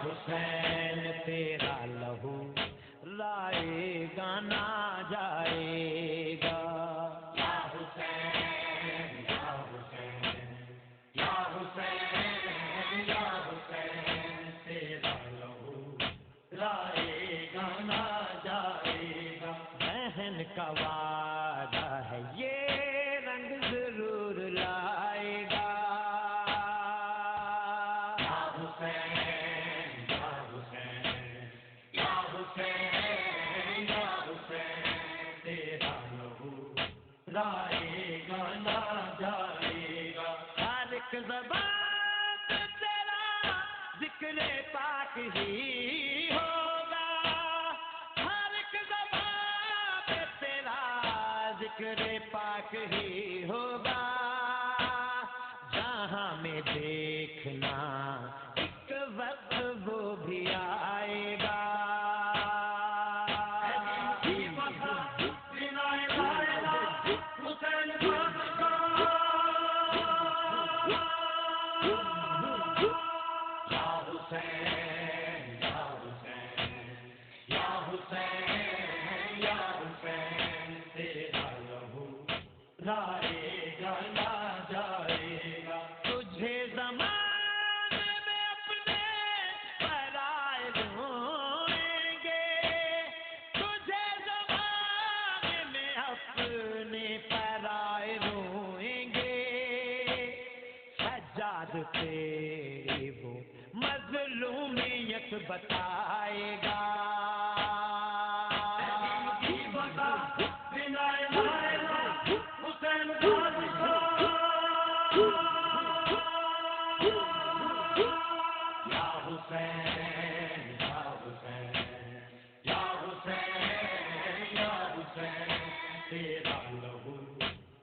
حسین تیرا لہو لائے گا نہ جائے گا یا حسین یا حسین یا حسین یا حسین تیرا لہو لائے گا نہ جائے گا بہن کا وعدہ ہے یہ رنگ ضرور لائے گا لائے گا نہ جائے گا ہر ایک زبان پہ تیرا ذکر پاک ہی ہوگا ہر ایک زبان پہ تیرا ذکر پاک ہی ہوگا جہاں میں دیکھنا ایک وقت وہ بھی آئے گا لائے گا نہ جائے گا تجھے زمانے میں اپنے پرائے ڈھونڈیں گے تجھے زمانے میں اپنے پرائے ڈھونڈیں گے سجاد تیری وہ مظلومیت بتائے گا تیرا لہو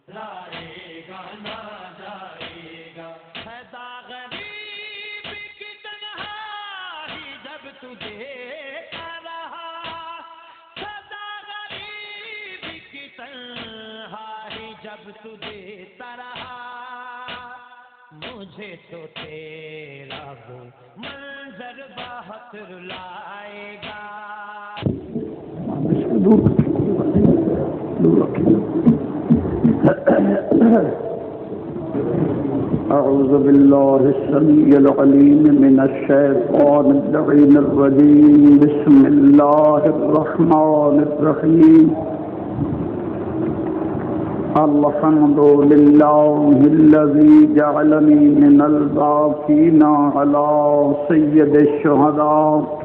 لائے گا نہ جائے گا خدا غریب کی تنہائی جب تجھے رہا خدا غریب کی تنہائی جب تجھے رہا مجھے تو تیرا وہ منظر بہت رلائے گا اعوذ باللہ السمیع العلیم من الشیطان اللعین الرجیم بسم اللہ الرحمن الرحیم الحمد للہ الذی جعلنی من الباقین علی سید الشہداء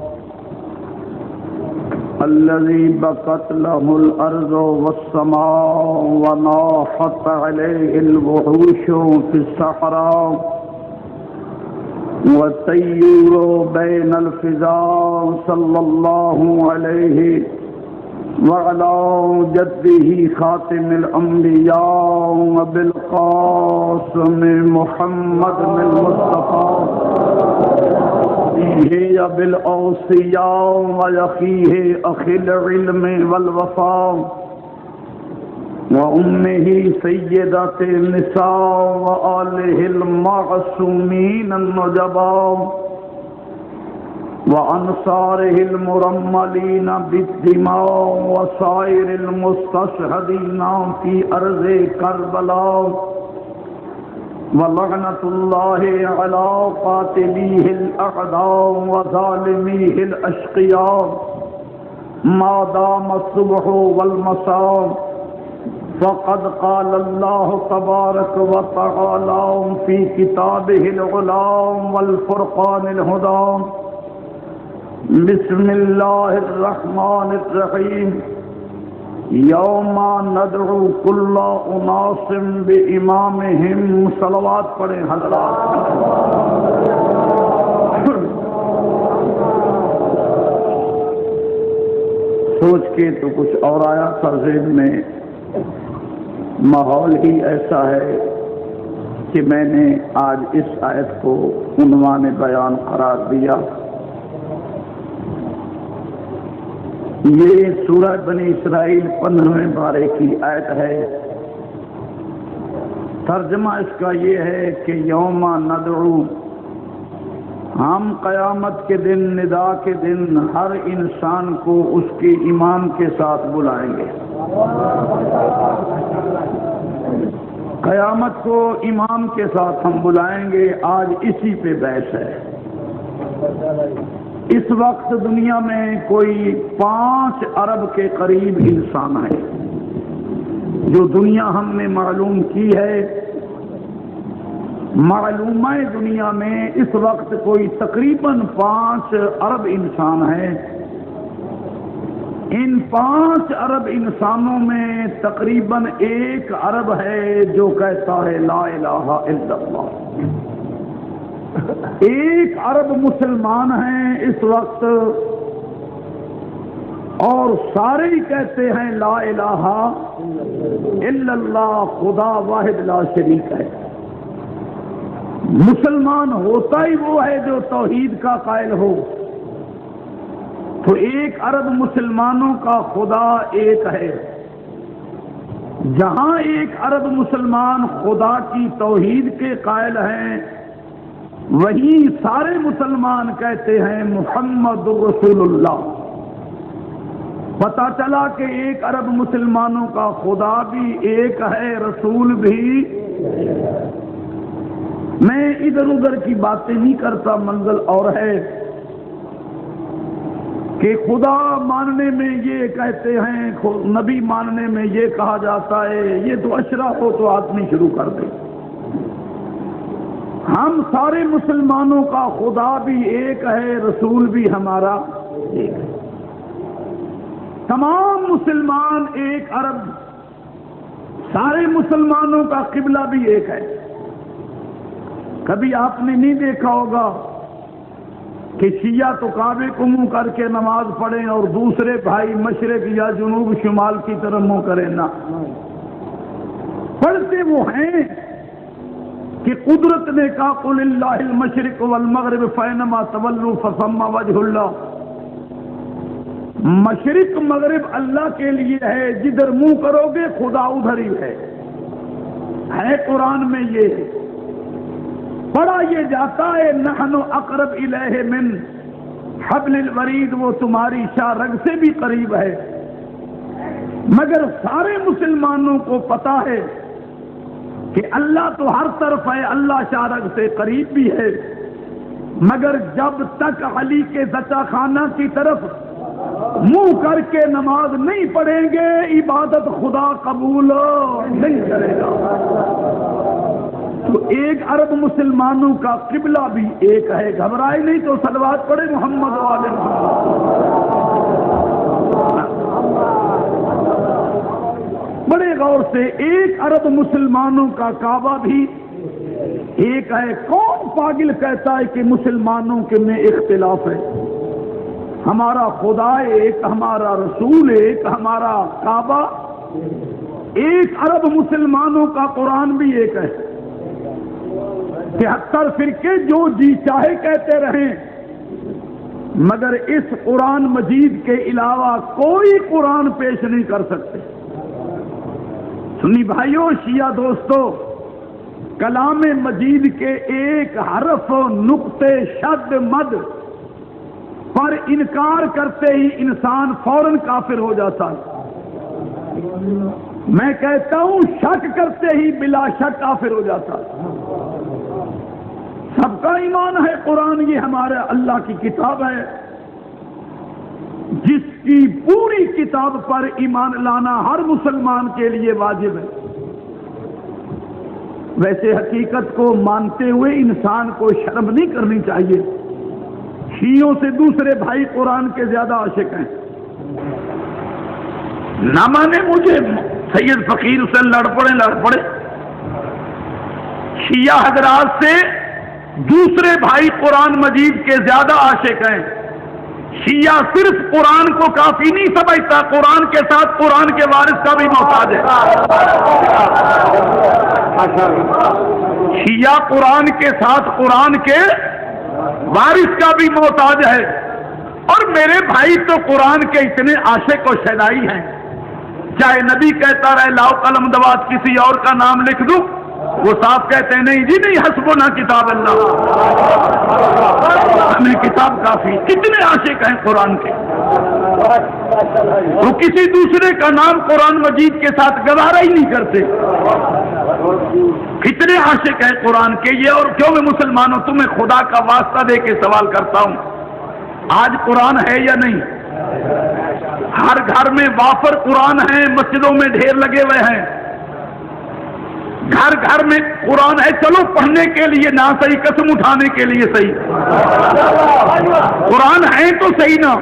الذي بقت له الأرض والسماء وناحت عليه الوحوش في الصحراء والطيور بين الفضاء صلى الله عليه وعلى جده خاتم الأنبياء وبالقاسم محمد المصطفى فيه بالأوصياء ويخيه أخي العلم والوفاء وأمه سيدة النساء وآله المعصومين النجباء وأنصاره المرملين بالدماء وسائر المستشهدين في أرض كربلاء ولعنة الله على قاتليه الأعداء وظالميه الأشقياء ما دام الصبح والمساء فقد قال الله تبارك وتعالى في كتابه العلام والفرقان الهدى بسم الله الرحمن الرحيم یوم ندعو کل اناس بامامہم صلوات پڑھیں حضرات سوچ کے تو کچھ اور آیا تھا ذہن میں ماحول ہی ایسا ہے کہ میں نے آج اس آیت کو عنوان بیان قرار دیا یہ سورہ بنی اسرائیل 15ویں پارے کی آیت ہے۔ ترجمہ اس کا یہ ہے کہ یوم ندعو، ہم قیامت کے دن، ندا کے دن ہر انسان کو اس کے امام کے ساتھ بلائیں گے۔ قیامت کو امام کے ساتھ ہم بلائیں گے۔ آج اسی پہ بحث ہے۔ اس وقت دنیا میں کوئی 5 ارب کے قریب انسان ہے۔ جو دنیا ہم نے معلوم کی ہے، معلومہ دنیا میں اس وقت کوئی تقریباً 5 ارب انسان ہیں۔ ان 5 ارب انسانوں میں تقریباً 1 ارب ہے جو کہتا ہے لا الہ الا اللہ۔ 1 ارب مسلمان ہیں اس وقت، اور سارے ہی کہتے ہیں لا الہ الا اللہ، خدا واحد لا شریک ہے۔ مسلمان ہوتا ہی وہ ہے جو توحید کا قائل ہو۔ تو 1 ارب مسلمانوں کا خدا ایک ہے۔ جہاں 1 ارب مسلمان خدا کی توحید کے قائل ہیں، وہیں سارے مسلمان کہتے ہیں محمد رسول اللہ۔ پتہ چلا کہ 1 ارب مسلمانوں کا خدا بھی ایک ہے، رسول بھی۔ میں ادھر ادھر کی باتیں نہیں کرتا، منزل اور ہے کہ خدا ماننے میں یہ کہتے ہیں، نبی ماننے میں یہ کہا جاتا ہے، یہ تو اشرا ہو تو آدمی شروع کر دے۔ ہم سارے مسلمانوں کا خدا بھی ایک ہے، رسول بھی ہمارا ایک ہے۔ تمام مسلمان 1 ارب، سارے مسلمانوں کا قبلہ بھی ایک ہے۔ کبھی آپ نے نہیں دیکھا ہوگا کہ شیعہ تو کعبے کو منہ کر کے نماز پڑھیں اور دوسرے بھائی مشرق یا جنوب شمال کی طرف منہ کریں، نہ پڑھتے وہ ہیں کہ قدرت نے کہا قل اللہ المشرق والمغرب فینما تولوا فثم وجہ اللہ۔ مشرق مغرب اللہ کے لیے ہے، جدھر منہ کرو گے خدا ادھر ہی ہے قرآن میں یہ پڑھا یہ جاتا ہے نحن اقرب الیہ من حبل الورید، وہ تمہاری شاہ رگ سے بھی قریب ہے۔ مگر سارے مسلمانوں کو پتا ہے کہ اللہ تو ہر طرف ہے، اللہ شاہ رگ سے قریب بھی ہے، مگر جب تک علی کے زچہ خانہ کی طرف منہ کر کے نماز نہیں پڑھیں گے عبادت خدا قبول نہیں کرے گا۔ تو 1 ارب مسلمانوں کا قبلہ بھی ایک ہے۔ گھبرائے نہیں تو صلوات پڑھے محمد والے بڑے غور سے۔ 1 ارب مسلمانوں کا کعبہ بھی ایک ہے۔ کون پاگل کہتا ہے کہ مسلمانوں کے میں اختلاف ہے؟ ہمارا خدا ایک، ہمارا رسول ایک، ہمارا کعبہ 1 ارب مسلمانوں کا قرآن بھی ایک ہے۔ 73 فرقے جو جی چاہے کہتے رہیں، مگر اس قرآن مجید کے علاوہ کوئی قرآن پیش نہیں کر سکتے۔ سنی بھائیوں، شیعہ دوستو، کلام مجید کے ایک حرف، نقطے، شد، مد پر انکار کرتے ہی انسان فوراً کافر ہو جاتا ہے۔ میں کہتا ہوں شک کرتے ہی بلا شک کافر ہو جاتا ہے۔ سب کا ایمان ہے قرآن یہ ہمارے اللہ کی کتاب ہے، جس کی پوری کتاب پر ایمان لانا ہر مسلمان کے لیے واجب ہے۔ ویسے حقیقت کو مانتے ہوئے انسان کو شرم نہیں کرنی چاہیے۔ شیعوں سے دوسرے بھائی قرآن کے زیادہ عاشق ہیں۔ نہ مانے مجھے، سید فقیر حسین لڑ پڑے۔ شیعہ حضرات سے دوسرے بھائی قرآن مجید کے زیادہ عاشق ہیں۔ شیعہ صرف قرآن کو کافی نہیں سمجھتا، قرآن کے ساتھ قرآن کے وارث کا بھی محتاج ہے۔ شیعہ قرآن کے ساتھ قرآن کے وارث کا بھی محتاج ہے۔ اور میرے بھائی تو قرآن کے اتنے عاشق و شیدائی ہیں، چاہے نبی کہتا رہے لاؤ قلم دوات کسی اور کا نام لکھ دوں، وہ صاحب کہتے ہیں نہیں جی نہیں، حسبنا کتاب اللہ، ہمیں کتاب کافی۔ کتنے عاشق ہیں قرآن کے، وہ کسی دوسرے کا نام قرآن مجید کے ساتھ گوارا ہی نہیں کرتے، کتنے عاشق ہیں قرآن کے یہ۔ اور کیوں میں مسلمانوں تمہیں خدا کا واسطہ دے کے سوال کرتا ہوں، آج قرآن ہے یا نہیں؟ ہر گھر میں وافر قرآن ہیں، مسجدوں میں ڈھیر لگے ہوئے ہیں، گھر گھر میں قرآن ہے، چلو پڑھنے کے لیے نہ صحیح، قسم اٹھانے کے لیے صحیح، قرآن ہے تو صحیح نا،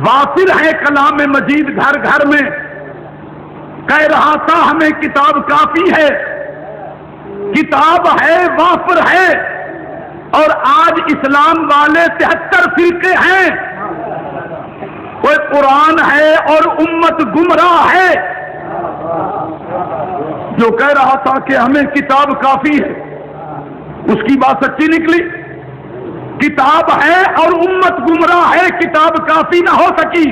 وافر ہے کلام مجید گھر گھر میں۔ کہہ رہا تھا ہمیں کتاب کافی ہے، کتاب ہے، وافر ہے، اور آج اسلام والے 73 فرقے ہیں، کوئی قرآن ہے اور امت گمراہ ہے۔ جو کہہ رہا تھا کہ ہمیں کتاب کافی ہے، اس کی بات سچی نکلی، کتاب ہے اور امت گمراہ ہے، کتاب کافی نہ ہو سکی،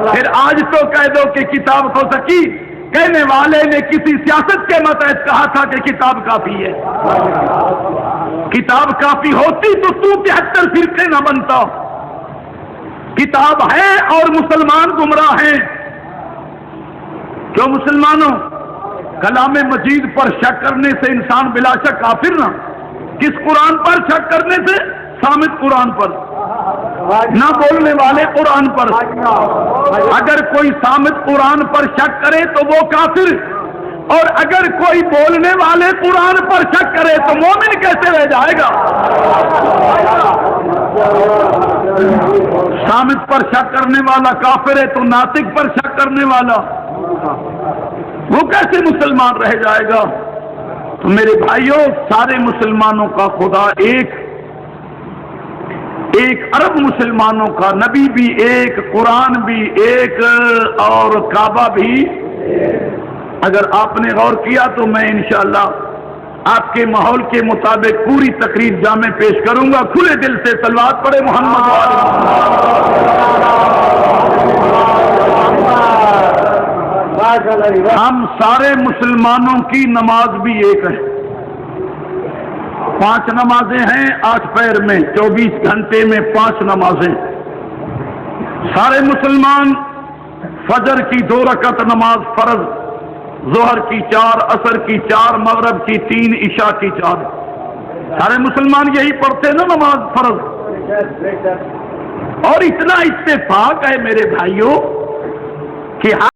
پھر آج تو کہہ دو کہ کتاب ہو سکی۔ کہنے والے نے کسی سیاست کے متحد کہا تھا کہ کتاب کافی ہے، کتاب کافی ہوتی تو 73 فرقے نہ بنتا۔ کتاب ہے اور مسلمان گمراہ ہیں۔ کیوں مسلمانوں؟ کلام مجید پر شک کرنے سے انسان بلا شک کافر نہ، کس قرآن پر شک کرنے سے؟ صامت قرآن پر، نہ بولنے والے قرآن پر۔ اگر کوئی صامت قرآن پر شک کرے تو وہ کافر، اور اگر کوئی بولنے والے قرآن پر شک کرے تو مومن کیسے رہ جائے گا؟ صامت پر شک کرنے والا کافر ہے تو ناطق پر شک کرنے والا وہ کیسے مسلمان رہ جائے گا؟ تو میرے بھائیوں، سارے مسلمانوں کا خدا ایک، 1 ارب مسلمانوں کا نبی بھی ایک، قرآن بھی ایک، اور کعبہ بھی۔ اگر آپ نے غور کیا تو میں انشاءاللہ آپ کے ماحول کے مطابق پوری تقریر جامع پیش کروں گا۔ کھلے دل سے صلوات پڑھے محمد والے۔ ہم سارے مسلمانوں کی نماز بھی ایک ہے، 5 نمازیں ہیں 8 پیر میں، 24 گھنٹے میں 5 نمازیں۔ سارے مسلمان فجر کی 2 رکعت نماز فرض، ظہر کی 4، عصر کی 4، مغرب کی 3، عشاء کی 4، سارے مسلمان یہی پڑھتے نا نماز فرض۔ اور اتنا اتفاق ہے میرے بھائیوں کہ